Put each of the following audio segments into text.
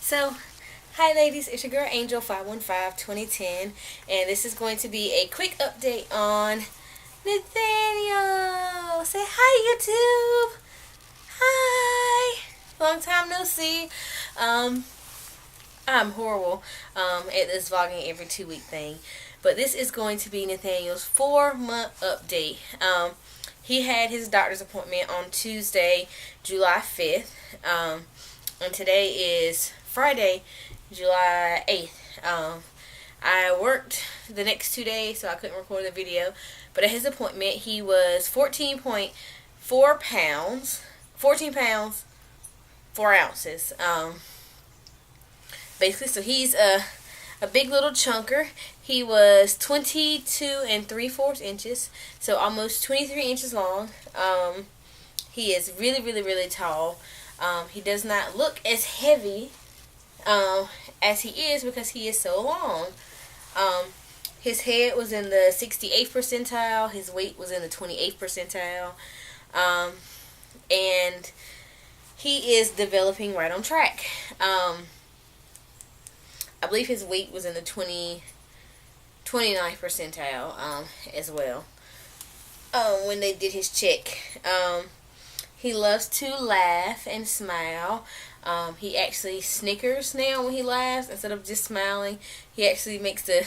So, hi ladies, it's your girl Angel 515-2010, and this is going to be a quick update on Nathaniel. Say hi, YouTube. Hi. Long time no see. I'm horrible at this vlogging every 2 week thing, but this is going to be Nathaniel's 4-month update. He had his doctor's appointment on Tuesday, July 5th, and today is Friday, July 8th. I worked the next 2 days, so I couldn't record the video, but at his appointment, he was 14.4 pounds, 14 pounds, 4 ounces, basically. So he's a big little chunker. He was 22 3/4 inches, so almost 23 inches long. He is really tall. He does not look as heavy as he is because he is so long. His head was in the 68th percentile. His weight was in the 28th percentile. And he is developing right on track. I believe his weight was in the 29th percentile as well when they did his check. He loves to laugh and smile. He actually snickers now when he laughs. Instead of just smiling, he actually makes the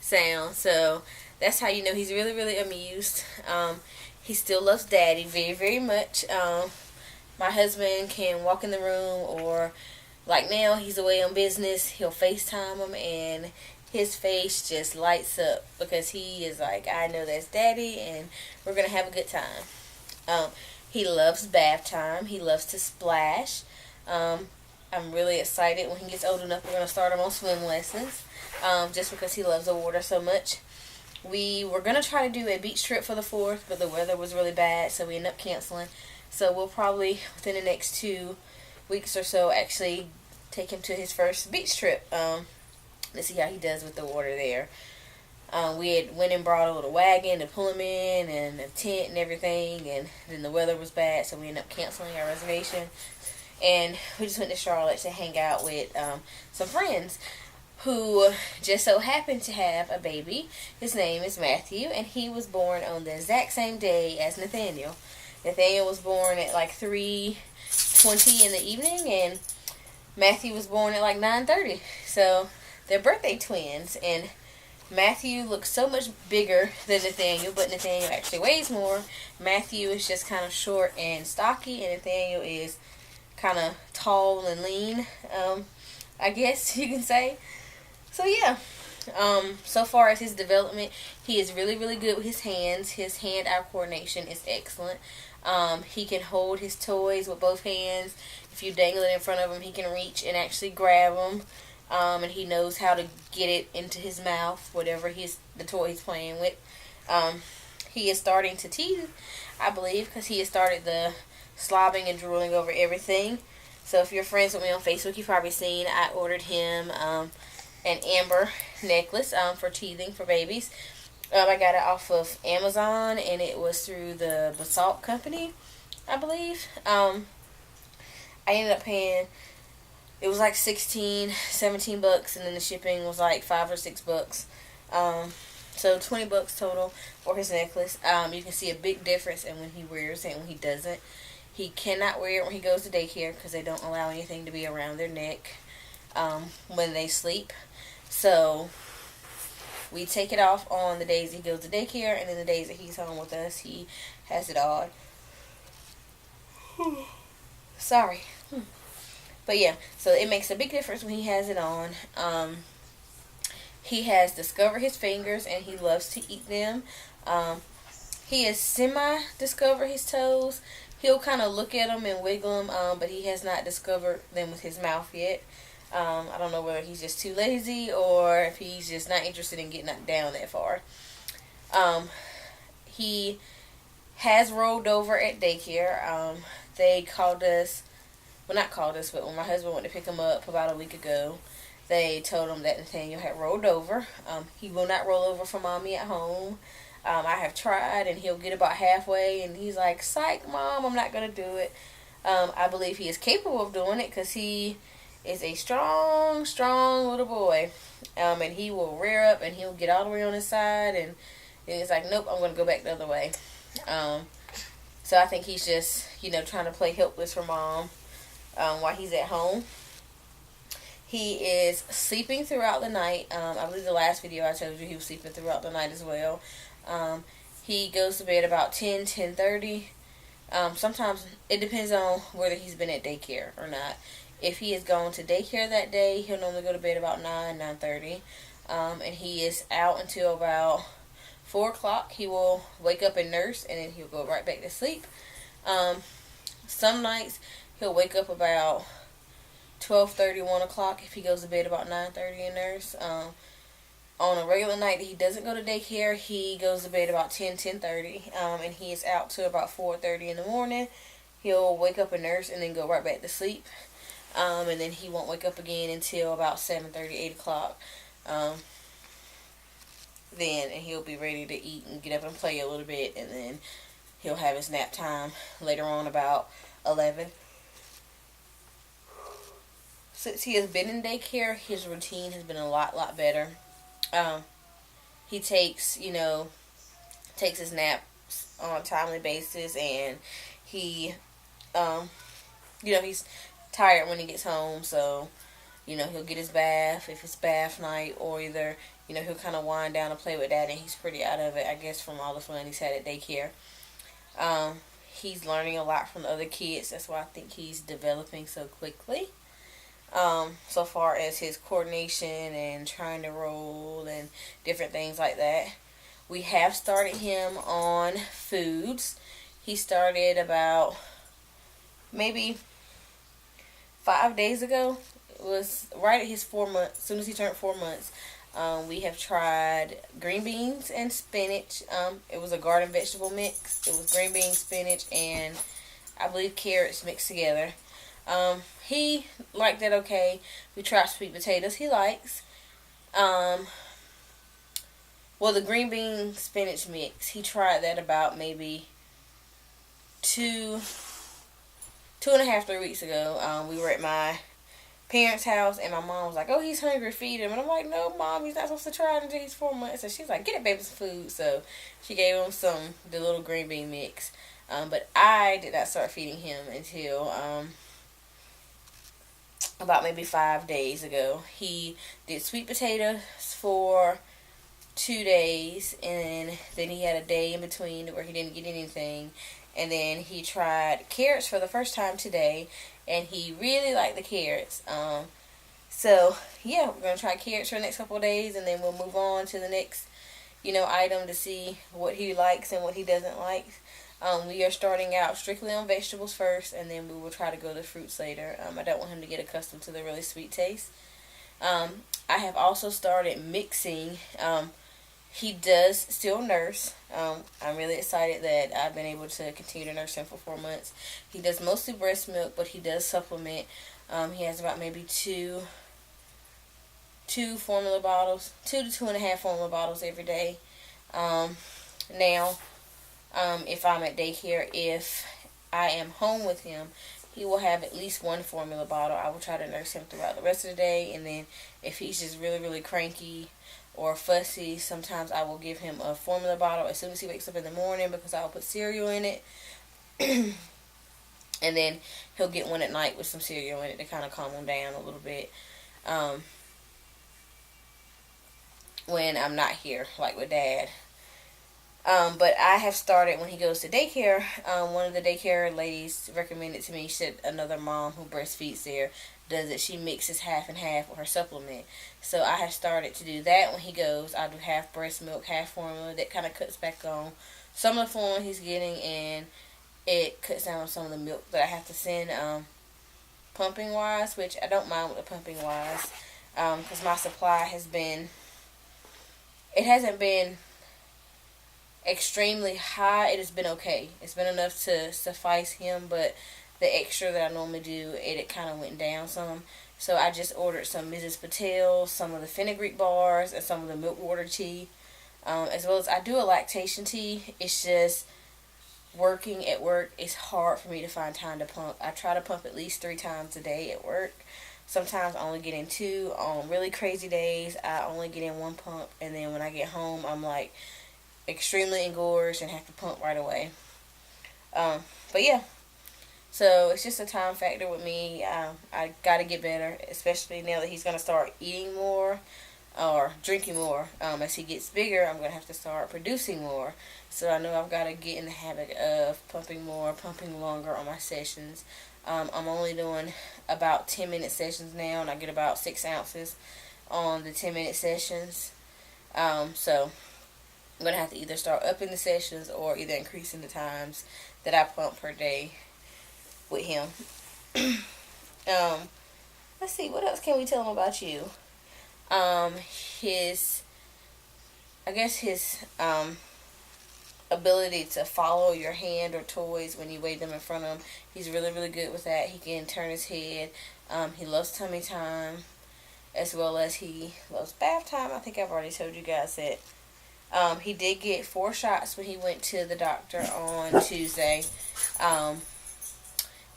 sound. So that's how you know he's really amused. He still loves Daddy very much. My husband can walk in the room, or like now he's away on business, he'll FaceTime him and his face just lights up because he is like, I know that's Daddy and we're going to have a good time. He loves bath time. He loves to splash. I'm really excited when he gets old enough. We're going to start him on swim lessons just because he loves the water so much. We were going to try to do a beach trip for the 4th, but the weather was really bad, so we ended up canceling. So we'll probably, within the next 2 weeks or so, actually take him to his first beach trip to see how he does with the water there. We had went and brought a little wagon to pull him in and a tent and everything, and then the weather was bad, so we ended up canceling our reservation, and we just went to Charlotte to hang out with some friends who just so happened to have a baby. His name is Matthew, and he was born on the exact same day as Nathaniel. Nathaniel was born at like 3:20 in the evening, and Matthew was born at like 9:30. So they're birthday twins, and Matthew looks so much bigger than Nathaniel, but Nathaniel actually weighs more. Matthew is just kind of short and stocky, and Nathaniel is kind of tall and lean, I guess you can say. So yeah, so far as his development, he is really good with his hands. His hand-eye coordination is excellent. He can hold his toys with both hands. If you dangle it in front of him, he can reach and actually grab them. And he knows how to get it into his mouth, whatever the toy he's playing with. He is starting to teeth, I believe, because he has started the slobbing and drooling over everything. So if you're friends with me on Facebook, you've probably seen I ordered him an amber necklace for teething for babies. I got it off of Amazon, and it was through the Basalt company, I believe. I ended up paying, it was like 17 bucks, and then the shipping was like $5 or $6. So 20 bucks total for his necklace. You can see a big difference in when he wears it and when he doesn't. He cannot wear it when he goes to daycare because they don't allow anything to be around their neck when they sleep. So we take it off on the days he goes to daycare, and then the days that he's home with us, he has it on. Sorry. But yeah, so it makes a big difference when he has it on. He has discovered his fingers, and he loves to eat them. He has semi-discovered his toes. He'll kind of look at them and wiggle them, but he has not discovered them with his mouth yet. I don't know whether he's just too lazy or if he's just not interested in getting down that far. He has rolled over at daycare. They called us, well, not called us, but when my husband went to pick him up about a week ago, they told him that Nathaniel had rolled over. He will not roll over for mommy at home. I have tried, and he'll get about halfway, and he's like, psych, Mom, I'm not going to do it. I believe he is capable of doing it because he is a strong, strong little boy. And he will rear up and he'll get all the way on his side, and then it's like, nope, I'm going to go back the other way. So I think he's just, trying to play helpless for mom while he's at home. He is sleeping throughout the night. I believe the last video I told you he was sleeping throughout the night as well. He goes to bed about 10:30. Sometimes it depends on whether he's been at daycare or not. If he is going to daycare that day, he'll normally go to bed about 9:30. And he is out until about 4 o'clock. He will wake up and nurse, and then he'll go right back to sleep. Some nights he'll wake up about 12:30, 1 o'clock if he goes to bed about 9:30 and nurse. On a regular night that he doesn't go to daycare, he goes to bed about 10:30, and he is out to about 4:30 in the morning. He'll wake up and nurse and then go right back to sleep. And then he won't wake up again until about 7:30, 8 o'clock. And he'll be ready to eat and get up and play a little bit, and then he'll have his nap time later on about 11. Since he has been in daycare, his routine has been a lot better. He takes his naps on a timely basis, and he, he's tired when he gets home, so, he'll get his bath if it's bath night, or either, he'll kind of wind down and play with that, and he's pretty out of it, I guess, from all the fun he's had at daycare. He's learning a lot from the other kids. That's why I think he's developing so quickly. So far as his coordination and trying to roll and different things like that. We have started him on foods. He started about maybe 5 days ago. It was right at his 4 months. As soon as he turned 4 months, we have tried green beans and spinach. It was a garden vegetable mix. It was green beans, spinach, and I believe carrots mixed together. He liked that okay. We tried sweet potatoes. He likes. The green bean spinach mix, he tried that about maybe 2.5, 3 weeks ago. We were at my parents' house, and my mom was like, oh, he's hungry, feed him. And I'm like, no, Mom, he's not supposed to try it until he's 4 months. So she's like, get it, baby, some food. So she gave him the little green bean mix. But I did not start feeding him until about maybe 5 days ago. He did sweet potatoes for 2 days, and then he had a day in between where he didn't get anything. And then he tried carrots for the first time today, and he really liked the carrots. So yeah, we're gonna try carrots for the next couple of days, and then we'll move on to the next, item to see what he likes and what he doesn't like. We are starting out strictly on vegetables first, and then we will try to go to fruits later. I don't want him to get accustomed to the really sweet taste. I have also started mixing. He does still nurse. I'm really excited that I've been able to continue to nurse him for 4 months. He does mostly breast milk, but he does supplement. He has about maybe two formula bottles, 2 to 2.5 formula bottles every day. Now, if I'm at daycare, if I am home with him, he will have at least 1 formula bottle. I will try to nurse him throughout the rest of the day, and then if he's just really, really cranky or fussy, sometimes I will give him a formula bottle as soon as he wakes up in the morning, because I will put cereal in it. And then he'll get one at night with some cereal in it to kind of calm him down a little bit. When I'm not here, like with Dad. But I have started, when he goes to daycare, one of the daycare ladies recommended to me, she said another mom who breastfeeds there does it. She mixes half and half with her supplement. So I have started to do that when he goes. I do half breast milk, half formula. That kind of cuts back on some of the formula he's getting, and it cuts down on some of the milk that I have to send pumping wise, which I don't mind with the pumping wise, because my supply hasn't been extremely high. It has been okay. It's been enough to suffice him, but the extra that I normally do, it kind of went down some. So I just ordered some Mrs. Patel, some of the fenugreek bars, and some of the milk water tea, as well as I do a lactation tea. It's just working at work, it's hard for me to find time to pump. I try to pump at least 3 times a day at work. Sometimes I only get in 2. On really crazy days, I only get in 1 pump. And then when I get home, I'm like extremely engorged and have to pump right away. But yeah, so it's just a time factor with me. I got to get better, especially now that he's going to start eating more or drinking more. As he gets bigger, I'm going to have to start producing more. So I know I've got to get in the habit of pumping more, pumping longer on my sessions. I'm only doing about 10-minute sessions now, and I get about 6 ounces on the 10-minute sessions. So I'm going to have to either start upping the sessions or either increasing the times that I pump per day with him. Let's see, what else can we tell him about you? His ability to follow your hand or toys when you weigh them in front of him. He's really, really good with that. He can turn his head. He loves tummy time, as well as he loves bath time. I think I've already told you guys that. He did get 4 shots when he went to the doctor on Tuesday.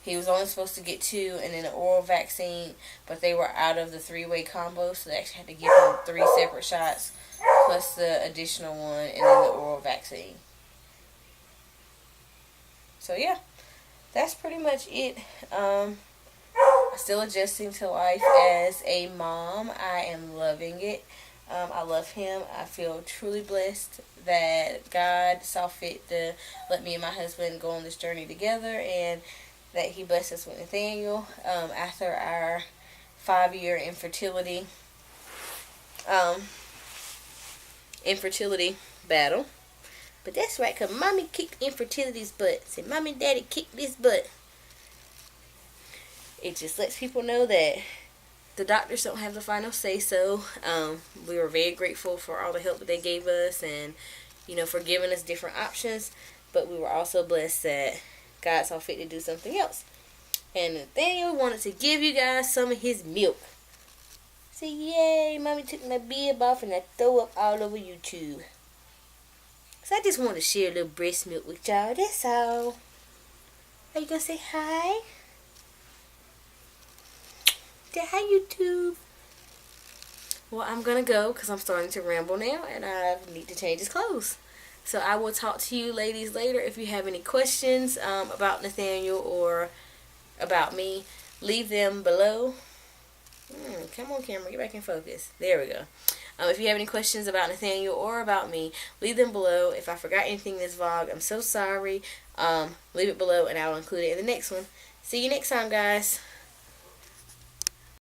He was only supposed to get 2 and then an oral vaccine, but they were out of the 3-way combo, so they actually had to give him 3 separate shots, plus the additional one and then the oral vaccine. So yeah, that's pretty much it. Still adjusting to life as a mom. I am loving it. I love him. I feel truly blessed that God saw fit to let me and my husband go on this journey together, and that he blessed us with Nathaniel after our 5-year infertility battle. But that's right, because Mommy kicked infertility's butt. Said, Mommy and Daddy kicked this butt. It just lets people know that the doctors don't have the final say so. We were very grateful for all the help that they gave us and, for giving us different options. But we were also blessed that God saw fit to do something else. And Nathaniel wanted to give you guys some of his milk. Say, yay, Mommy took my bib off and I throw up all over YouTube. So I just want to share a little breast milk with y'all. That's all. Are you going to say hi? Say hi, YouTube. Well, I'm going to go because I'm starting to ramble now and I need to change his clothes. So I will talk to you ladies later. If you have any questions about Nathaniel or about me, leave them below. Come on, camera, get back in focus. There we go. If you have any questions about Nathaniel or about me, leave them below. If I forgot anything in this vlog, I'm so sorry. Leave it below and I'll include it in the next one. See you next time, guys.